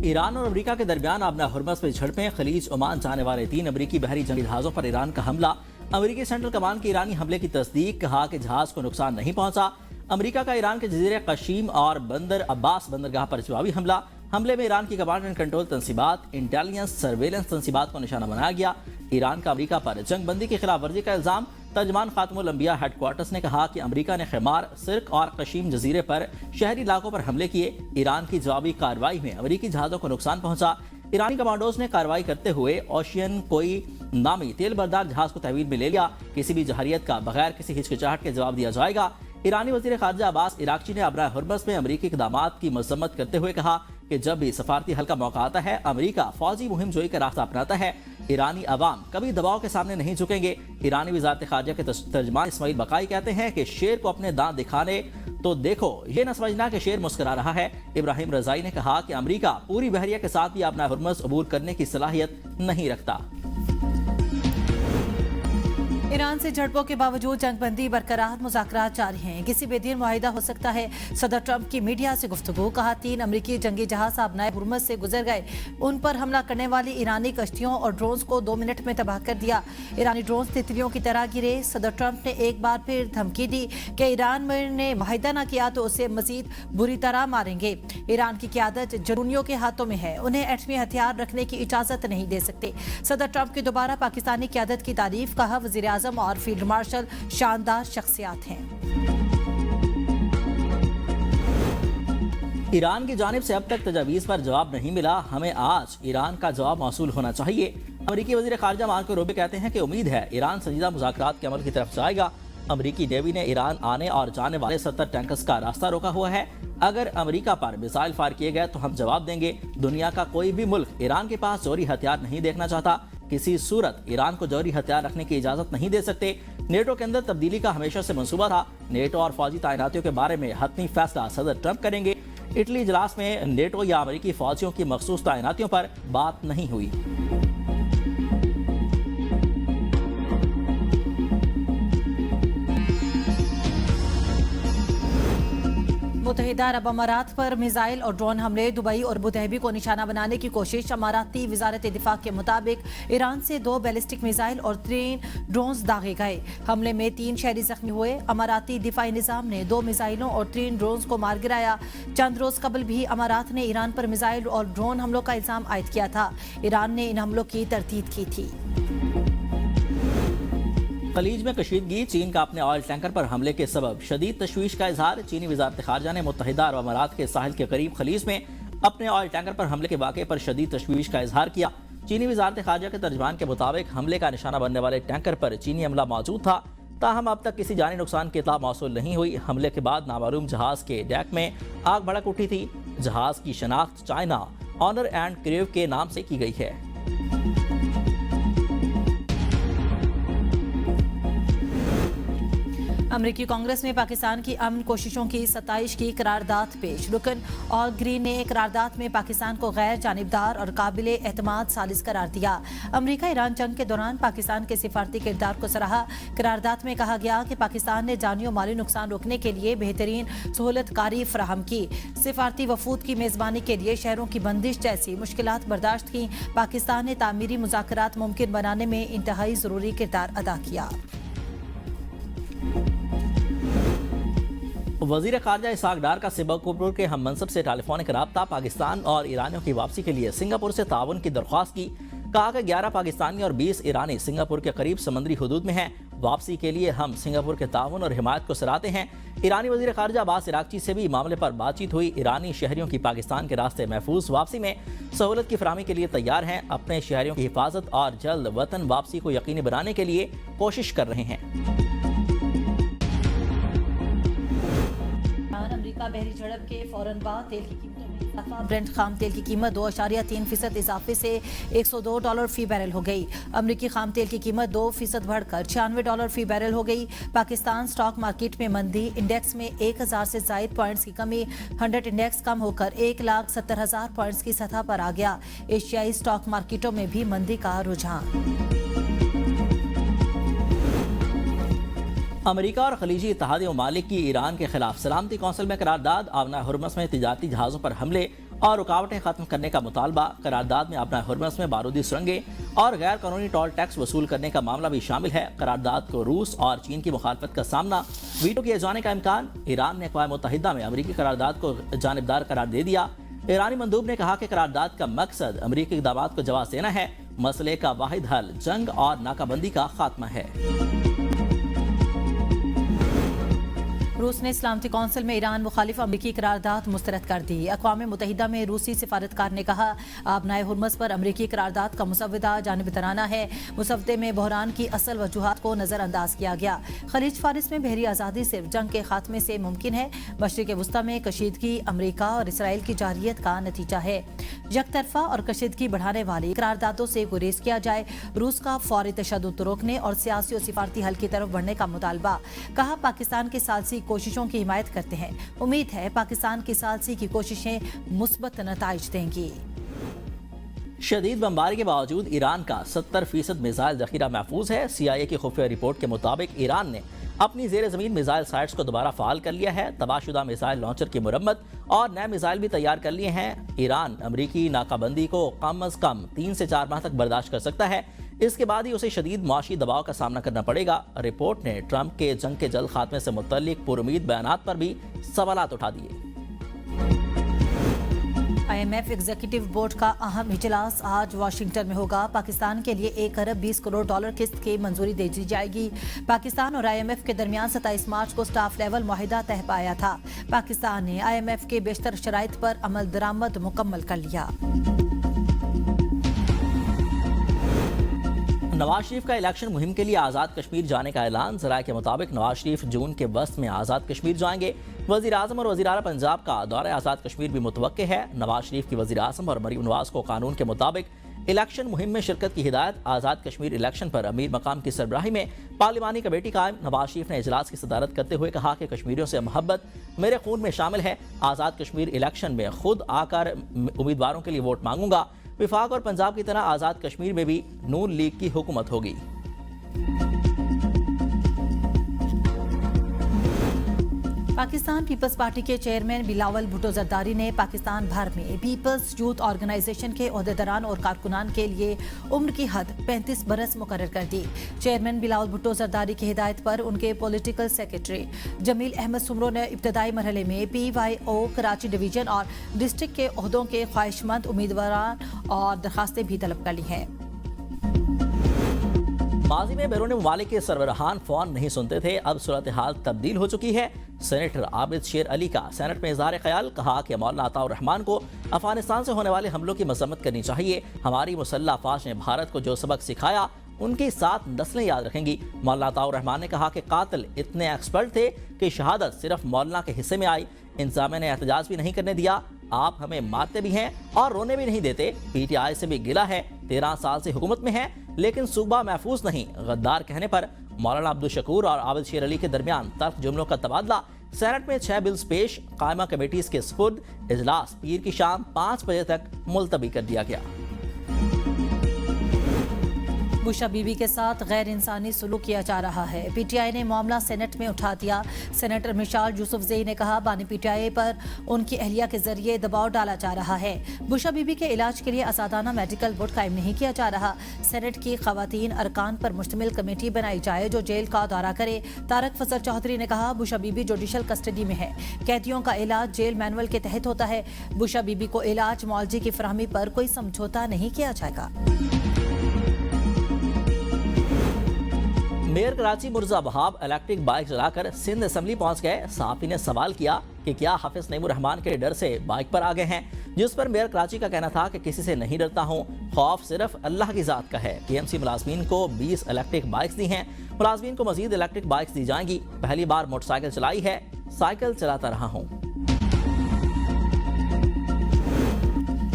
Iran और America के दरमियान आबना हुर्मस में झड़पें, खलीज ओमान जाने वाले 3 अमेरिकी बहरी जंगी जहाजों पर ईरान का हमला। अमेरिकी सेंट्रल कमान के ईरानी हमले की तस्दीक, कहा कि जहाज को नुकसान नहीं पहुंचा। अमेरिका का ईरान के जजीरे कशीम और बंदर अब्बास बंदरगाह पर जवाबी हमला। हमले में ईरान की कमांड एंड कंट्रोल तंसीबात, इंटेलिजेंस सर्वेलेंस तंसीबात को निशाना बनाया गया। ईरान का अमेरिका पर जंग बंदी की खिलाफ वर्जी का इल्जाम। तर्जमान खातमुल अंबिया हेडक्वार्टर्स ने कहा कि अमेरिका ने खैमार, सिर्क और कशीम जजीरे पर शहरी इलाकों पर हमले किए। ईरान की जवाबी कार्रवाई में अमेरिकी जहाज़ों को नुकसान पहुंचा। ईरानी कमांडोज ने कार्रवाई करते हुए ओशियन कोई नामी तेल बरदार जहाज को तहवील में ले लिया। किसी भी जहरियत का बगैर किसी हिचकिचाहट के जवाब दिया जाएगा। ईरानी वजीर खारजा अब्बास इराक्ची ने आबना हुर्मस में अमेरिकी इक़दामात की मजम्मत करते हुए कहा कि जब भी सफारती हल का मौका आता है, अमेरिका फौजी मुहिम जोई का रास्ता अपनाता है। ईरानी अवाम कभी दबाव के सामने नहीं झुकेंगे। ईरानी वज़ारत खारजा के तर्जमान इस्माइल बकाई कहते हैं कि शेर को अपने दांत दिखाने तो देखो, ये न समझना कि शेर मुस्कुरा रहा है। इब्राहिम रजाई ने कहा कि अमेरिका पूरी बहरिया के साथ भी आबना हुर्मस अबूर करने की सलाहियत नहीं रखता। ईरान से झड़पों के बावजूद जंगबंदी बरकरार, मुज़ाकरात जारी हैं। किसी बेदीन मुआहिदा हो सकता है। सदर ट्रंप की मीडिया से गुफ्तगू, कहा 3 अमरीकी जंगी जहाज आबनाए हुर्मस से गुजर गए। उन पर हमला करने वाली ईरानी कश्तियों और ड्रोन्स को 2 मिनट में तबाह कर दिया। ईरानी ड्रोन्स तितलियों की तरह गिरे। सदर ट्रंप ने एक बार फिर धमकी दी कि ईरान ने मुआहिदा न किया तो उसे मजीद बुरी तरह मारेंगे। ईरान की क़यादत जुनूनियों के हाथों में है, उन्हें एटमी हथियार रखने की इजाज़त नहीं दे सकते। सदर ट्रंप की दोबारा पाकिस्तानी क़यादत की तारीफ, कहा वज़ीर आज़म और फील्ड मार्शल शानदार शख्सियात हैं। ईरान की जानिब से अब तक तजावीज़ पर जवाब नहीं मिला। हमें आज ईरान का जवाब मौसूल होना चाहिए। अमेरिकी वज़ीर ख़ारजा मार्को रूबियो कहते हैं कि उम्मीद है ईरान संजीदा मुज़ाकरात के अमल की तरफ जाएगा। अमेरिकी नेवी ने ईरान आने और जाने वाले 70 टैंकर्स का रास्ता रोका हुआ है। अगर अमेरिका पर मिसाइल फायर किए गए तो हम जवाब देंगे। दुनिया का कोई भी मुल्क ईरान के पास जोहरी हथियार नहीं देखना चाहता। किसी सूरत ईरान को जोहरी हथियार रखने की इजाजत नहीं दे सकते। नेटो के अंदर तब्दीली का हमेशा से मंसूबा था। नेटो और फौजी तैनातियों के बारे में हतमी फैसला सदर ट्रंप करेंगे। इटली इजलास में नेटो या अमेरिकी फौजियों की मखसूस तैनातियों पर बात नहीं हुई। मुत्तहिदा अरब अमारात पर मिसाइल और ड्रोन हमले, दुबई और अबूधाबी को निशाना बनाने की कोशिश। अमाराती वजारत दिफा के मुताबिक ईरान से 2 बैलिस्टिक मिसाइल और 3 ड्रोन्स दागे गए। हमले में 3 शहरी जख्मी हुए। अमाराती दिफाई निज़ाम ने 2 मिसाइलों और 3 ड्रोन्स को मार गिराया। चंद रोज कबल भी अमारात ने ईरान पर मिसाइल और ड्रोन हमलों का इल्जाम आयद किया था। ईरान ने इन हमलों की तरदीद की थी। खलीज में कशीदगी, चीन का अपने ऑयल टैंकर पर हमले के सबब शदीद तशवीश का इजहार। चीनी वजारत खारजा ने मुत्तहिदा अरब अमारात के साहिल के करीब खलीज में अपने ऑयल टैंकर पर हमले के वाक़े पर शदीद तशवीश का इजहार किया। चीनी वजारत खारजा के तर्जमान के मुताबिक हमले का निशाना बनने वाले टैंकर पर चीनी अमला मौजूद था। ताहम अब तक किसी जानी नुकसान की इत्तला मौसूल नहीं हुई। हमले के बाद नामालूम जहाज के डेक में आग भड़क उठी थी। जहाज की शनाख्त चाइना ऑनर एंड क्रेव के नाम से की गई है। अमरीकी कांग्रेस में पाकिस्तान की अमन कोशिशों की 27 की करारदाद पेश। रुकन और ग्रीन ने करारदाद में पाकिस्तान को गैर जानिबदार और काबिल एतमाद सालिस करार दिया। अमरीका ईरान जंग के दौरान पाकिस्तान के सिफारती किरदार को सराहा। करारदाद में कहा गया कि पाकिस्तान ने जानी और माली नुकसान रोकने के लिए बेहतरीन सहूलतकारी फराहम की। सिफारती वफूद की मेज़बानी के लिए शहरों की बंदिश जैसी मुश्किलात बर्दाश्त की। पाकिस्तान ने तामीरी मुज़ाकरात मुमकिन बनाने में इंतहाई ज़रूरी किरदार अदा किया। वज़ीर ख़ारजा इसहाक डार का सिंगापुर के हम मनसब से टेलीफोनिक रब्ता। पाकिस्तान और ईरानियों की वापसी के लिए सिंगापुर से ताउन की दरख्वास्त की। कहा कि 11 पाकिस्तानी और 20 ईरानी सिंगापुर के करीब समंदरी हदूद में हैं। वापसी के लिए हम सिंगापुर के ताउन और हिमायत को सराहते हैं। ईरानी वज़ीर ख़ारजा अब्बास इराक्ची से भी मामले पर बातचीत हुई। ईरानी शहरियों की पाकिस्तान के रास्ते महफूज वापसी में सहूलत की फराहमी के लिए तैयार हैं। अपने शहरियों की हिफाजत और जल्द वतन वापसी को यकीनी बनाने के लिए कोशिश कर रहे हैं। अमेरिका बहरी झड़प के फौरन बाद तेल की कीमतों में इजाफा। ब्रेंट खाम तेल की कीमत 2.3% इजाफे से $102 फी बैरल हो गई। अमेरिकी खाम तेल की कीमत 2% बढ़कर $96 फी बैरल हो गई। पाकिस्तान स्टॉक मार्केट में मंदी, इंडेक्स में 1000 से जायद पॉइंट्स की कमी। 100 इंडेक्स कम होकर 1,70,000 पॉइंट्स की सतह पर आ गया। एशियाई स्टॉक मार्केटों में भी मंदी का रुझान। अमेरिका और खलीजी इत्तेहादी ममालिक की ईरान के खिलाफ सलामती कौंसिल में करारदाद। आबना हुर्मस में तिजारती जहाज़ों पर हमले और रुकावटें खत्म करने का मुतालबा। करारदाद में अपना हुर्मस में बारूदी सुरंगें और गैर कानूनी टोल टैक्स वसूल करने का मामला भी शामिल है। करारदाद को रूस और चीन की मुखालफत का सामना, वीटो किए जाने का इम्कान। ईरान ने अक़वाम मुत्तहिदा में अमरीकी करारदाद को जानिबदार करार दे दिया। ईरानी मंदूब ने कहा कि करारदाद का मकसद अमरीकी इक़दामात को जवाब देना है। मसले का वाहिद हल जंग और नाकाबंदी का खात्मा है। रूस ने सलामती कौंसिल में ईरान मुखालिफ अमरीकी करारदाद मुस्तरद कर दी। अक़वाम मुत्तहिदा में रूसी सिफारतकार ने कहा, आबनाए हुर्मस पर अमरीकी करारदाद का मुसव्वदा जानिब तराना है। मुसव्वदे में बहरान की असल वजूहात को नज़रअंदाज किया गया। खलीज फारिस में बहरी आज़ादी सिर्फ जंग के खात्मे से मुमकिन है। मशरिक़ वस्ता में कशीदगी अमरीका और इसराइल की जारियत का नतीजा है। यकतरफा और कशीदगी बढ़ाने वाली करारदादों से गुरेज किया जाए। रूस का फौरी तशद्दुद रोकने और सियासी और सिफारती हल की तरफ बढ़ने का मुतालबा। कहा, पाकिस्तान की सालसी कोशिशों की हिमायत करते हैं। उम्मीद है पाकिस्तान की सालसी की कोशिशें मुस्बत नताइज देंगी। शदीद बमबारी के बावजूद ईरान का 70% मिसाइल जखीरा महफूज है। CIA की खुफिया रिपोर्ट के मुताबिक ईरान ने अपनी जेर ज़मीन मिसाइल साइट्स को दोबारा फाल कर लिया है। तबाहशुदा मिसाइल लॉन्चर की मुरम्मत और नए मिसाइल भी तैयार कर लिए हैं। ईरान अमरीकी नाकाबंदी को कम अज कम 3 से 4 माह तक बर्दाश्त कर सकता है। इसके बाद ही उसे शदीद मुआशी दबाव का सामना करना पड़ेगा। रिपोर्ट ने ट्रंप के जंग के जल्द खात्मे से मुतल्लिक पुरुमीद बयानात पर भी सवालात उठा दिए। IMF एग्जीक्यूटिव बोर्ड का अहम इजलास आज वाशिंगटन में होगा। पाकिस्तान के लिए 1 अरब 20 करोड़ डॉलर किस्त की मंजूरी दे दी जाएगी। पाकिस्तान और IMF के दरमियान 27 मार्च को स्टाफ लेवल मुआहिदा तय पाया था। पाकिस्तान ने IMF के बेशतर शराइत पर अमल दरामद मुकम्मल कर लिया। नवाज शरीफ का इलेक्शन मुहिम के लिए आज़ाद कश्मीर जाने का ऐलान। ज़राए के मुताबिक नवाज शरीफ जून के वस्त में आज़ाद कश्मीर जाएंगे। वज़ीर आज़म और वज़ीर आला पंजाब का दौरा आज़ाद कश्मीर भी मुतवक्के है। नवाज शरीफ की वज़ीर आज़म और मरीम नवाज को कानून के मुताबिक इलेक्शन मुहिम में शिरकत की हिदायत। आज़ाद कश्मीर इलेक्शन पर अमीर मकाम की सरबराही में पार्लिमानी कमेटी कायम। नवाज शरीफ ने इजलास की सदारत करते हुए कहा कि कश्मीरियों से मोहब्बत मेरे खून में शामिल है। आज़ाद कश्मीर इलेक्शन में खुद आकर उम्मीदवारों के लिए वोट मांगूंगा। विफाक और पंजाब की तरह आज़ाद कश्मीर में भी नून लीग की हुकूमत होगी। पाकिस्तान पीपल्स पार्टी के चेयरमैन बिलावल भुट्टो जरदारी ने पाकिस्तान भर में पीपल्स यूथ ऑर्गेनाइजेशन के ओहदेदारान और कारकुनान के लिए उम्र की हद 35 बरस मुकर्रर कर दी। चेयरमैन बिलावल भुट्टो जरदारी की हिदायत पर उनके पॉलिटिकल सेक्रेटरी जमील अहमद सुमरो ने इब्तदाई मरहले में PYO कराची डिवीजन और डिस्ट्रिक्ट के ओहदों के ख्वाहिशमंद उम्मीदवार और दरखास्तें भी तलब कर ली हैं। माजी में बैरून ममालिक के सरबराहान फोन नहीं सुनते थे, अब सूरत हाल तब्दील हो चुकी है। सेनेटर आबिद शेर अली का सेनेट में इज़हार ख्याल। कहा कि मौलाना अताउर रहमान को अफगानिस्तान से होने वाले हमलों की मजम्मत करनी चाहिए। हमारी मुसल्लह अफवाज ने भारत को जो सबक सिखाया उनकी 7 नस्लें याद रखेंगी। मौलाना अताउर रहमान ने कहा कि कातिल इतने एक्सपर्ट थे कि शहादत सिर्फ मौलाना के हिस्से में आई। इंतजामिया ने एहतजाज भी नहीं करने दिया। आप हमें मारते भी हैं और रोने भी नहीं देते। PTI से भी गिला है, 13 साल से हुकूमत में है लेकिन सूबा महफूज नहीं। गद्दार कहने पर मौलाना अब्दुल शकूर और आबिद शेर अली के दरमियान तल्ख जुमलों का तबादला। सेनेट में 6 बिल्स पेश, कायमा कमेटीज के सुपुर्द। इजलास पीर की शाम 5 बजे तक मुलतवी कर दिया गया। बुशा बीबी के साथ गैर इंसानी सलूक किया जा रहा है। PTI ने मामला सेनेट में उठा दिया। सेनेटर मिशाल यूसुफजई ने कहा, बानी PTI पर उनकी अहलिया के जरिए दबाव डाला जा रहा है। बुशा बीबी के इलाज के लिए आजादाना मेडिकल बोर्ड कायम नहीं किया जा रहा। सेनेट की खवातीन अरकान पर मुश्तमिल कमेटी बनाई जाए जो जेल का दौरा करे। तारक फजल चौधरी ने कहा, बुशा बीबी जुडिशल कस्टडी में है। कैदियों का इलाज जेल मैनुअल के तहत होता है। बुशा बीबी को इलाज मुआवजे की फराहमी पर कोई समझौता नहीं किया जाएगा। Mayor Karachi Murtaza Wahab electric bike चलाकर सिंध असेंबली पहुंच गए। सहाफी ने सवाल किया कि क्या हाफिज नईमुर रहमान के डर से बाइक पर आ गए हैं, जिस पर मेयर कराची का कहना था कि किसी से नहीं डरता हूं, खौफ सिर्फ अल्लाह की जात का है। KMC मुलाजमीन को 20 इलेक्ट्रिक बाइक्स दी हैं। मुलाजमीन को मजीद इलेक्ट्रिक बाइक्स दी जाएंगी। पहली बार मोटरसाइकिल चलाई है, साइकिल चलाता रहा हूँ।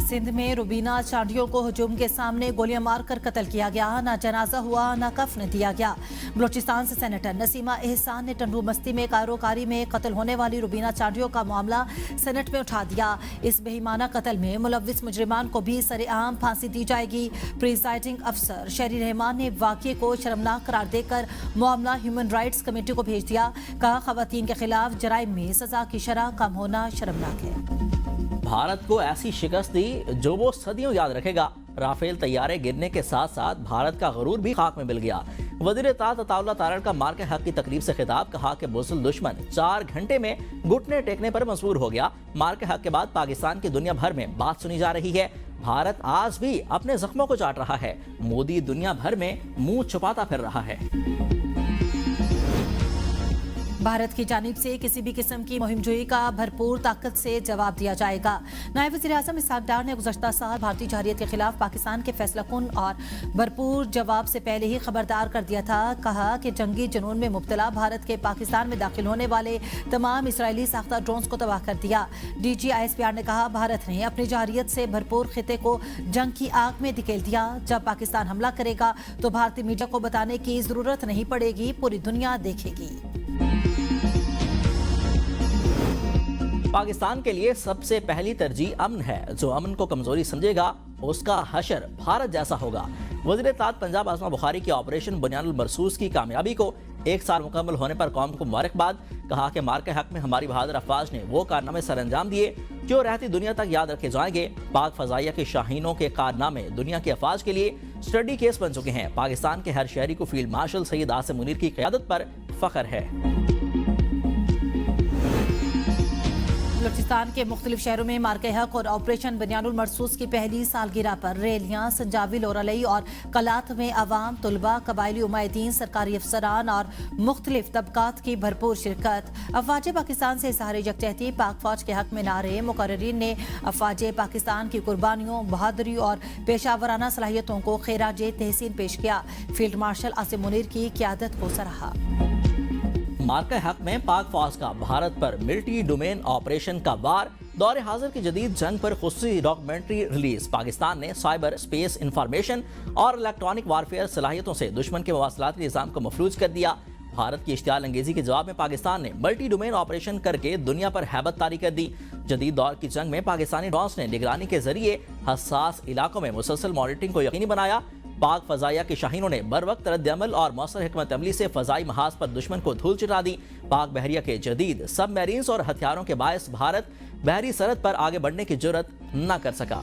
सिंध में रुबीना चांडियों को हुजूम के सामने गोलियां मारकर कत्ल किया गया। ना जनाजा हुआ ना कफन दिया गया। बलोचिस्तान से सेनेटर नसीमा एहसान ने टंडू मस्ती में कारोकारी में कत्ल होने वाली रुबीना चांडियों का मामला सेनेट में उठा दिया। इस बेईमाना कत्ल में मुलव्विस मुजरिमान को भी सरेआम फांसी दी जाएगी। प्रिजाइडिंग अफसर शहरी रहमान ने वाक़ये को शर्मनाक करार देकर मामला ह्यूमन राइट्स कमेटी को भेज दिया। कहा, खवातीन के खिलाफ जराइम में सजा की शरह कम होना शर्मनाक है। भारत को ऐसी शिकस्त दी जो वो सदियों याद रखेगा। राफेल तैयारे गिरने के साथ साथ भारत का गरूर भी खाक में मिल गया। वजीर इत्तेहाद अताउल्लाह तारड़ का मार के हक की तकरीब से खिताब, कहा कि बुज़दिल दुश्मन 4 घंटे में घुटने टेकने पर मजबूर हो गया। मार के हक के बाद पाकिस्तान की दुनिया भर में बात सुनी जा रही है। भारत आज भी अपने जख्मों को चाट रहा है। मोदी दुनिया भर में मुंह छुपाता फिर रहा है। भारत की जानिब से किसी भी किस्म की मुहिमजोई का भरपूर ताकत से जवाब दिया जाएगा। नायब वज़ीर-ए-आज़म इसहाक डार ने गुज़श्ता साल भारतीय जररियत के खिलाफ पाकिस्तान के फैसलाकुन और भरपूर जवाब से पहले ही खबरदार कर दिया था। कहा कि जंगी जुनून में मुब्तला भारत के पाकिस्तान में दाखिल होने वाले तमाम इसराइली साख्ता ड्रोन्स को तबाह कर दिया। DG-ISPR ने कहा, भारत ने अपनी जररियत से भरपूर खिते को जंग की आग में धकेल दिया। जब पाकिस्तान हमला करेगा तो भारतीय मीडिया को बताने की जरूरत नहीं पड़ेगी, पूरी दुनिया देखेगी। पाकिस्तान के लिए सबसे पहली तरजीह अमन है। जो अमन को कमजोरी समझेगा उसका हशर भारत जैसा होगा। वज़ीर इत्तेहाद पंजाब आज़मा बुखारी के ऑपरेशन बुनियानुल मरसूस की कामयाबी को 1 साल मुकम्मल होने पर कौम को मुबारकबाद। कहा कि मार के हक में हमारी बहादुर अफवाज ने वो कारनामे सर अंजाम दिए जो रहती दुनिया तक याद रखे जाएंगे। पाक फजाइया के शाहीनों के कारनामे दुनिया की अफवाज के लिए स्टडी केस बन चुके हैं। पाकिस्तान के हर शहरी को फील्ड मार्शल सैयद आसिम मुनीर की क़यादत पर फख्र है। बलूचिस्तान के मुख्तलिफ शहरों में मार्के हक और ऑपरेशन बुनियानुल मरसूस की पहली सालगिरह पर रैलियां, संजावी, लोरालई और कलात में अवाम, तलबा, कबायली उमायतीन, सरकारी अफसरान और मुख्तलिफ तबकात की भरपूर शिरकत। अफवाज पाकिस्तान से इज़हार यकजहती, पाक फौज के हक में नारे। मुकर्रिरीन ने अफवाज पाकिस्तान की कुर्बानियों, बहादुरी और पेशावराना सलाहियतों को खिराज तहसीन पेश किया। फील्ड मार्शल आसिम मुनीर की क़यादत को सराहा। मार्के हक में पाक फौज का भारत पर मिल्टी डोमेन ऑपरेशन का वार। दौरे हाजिर की जदीद जंग पर खुसूसी डॉक्यूमेंट्री रिलीज। पाकिस्तान ने साइबर स्पेस इंफॉर्मेशन और इलेक्ट्रॉनिक वारफेयर सलाहियतों से दुश्मन के मवासलाती निज़ाम को मफलूज कर दिया। भारत की इश्तियाल अंगेजी के जवाब में पाकिस्तान ने मल्टी डोमेन ऑपरेशन करके दुनिया पर हैबत तारी कर दी। जदीद दौर की जंग में पाकिस्तानी ड्रोन्स ने निगरानी के जरिए हसास इलाकों में मुसलसल मॉनिटरिंग को यकीनी बनाया। पाक फजाइया के शाहीनों ने बर वक्त रद्द-ए-अमल और मौसर हिकमत अमली से फजाई महाज पर दुश्मन को धूल चिटा दी। पाक बहरिया के जदीद सबमरीन्स और हथियारों के बायस भारत बहरी सरहद पर आगे बढ़ने की जुर्रत न कर सका।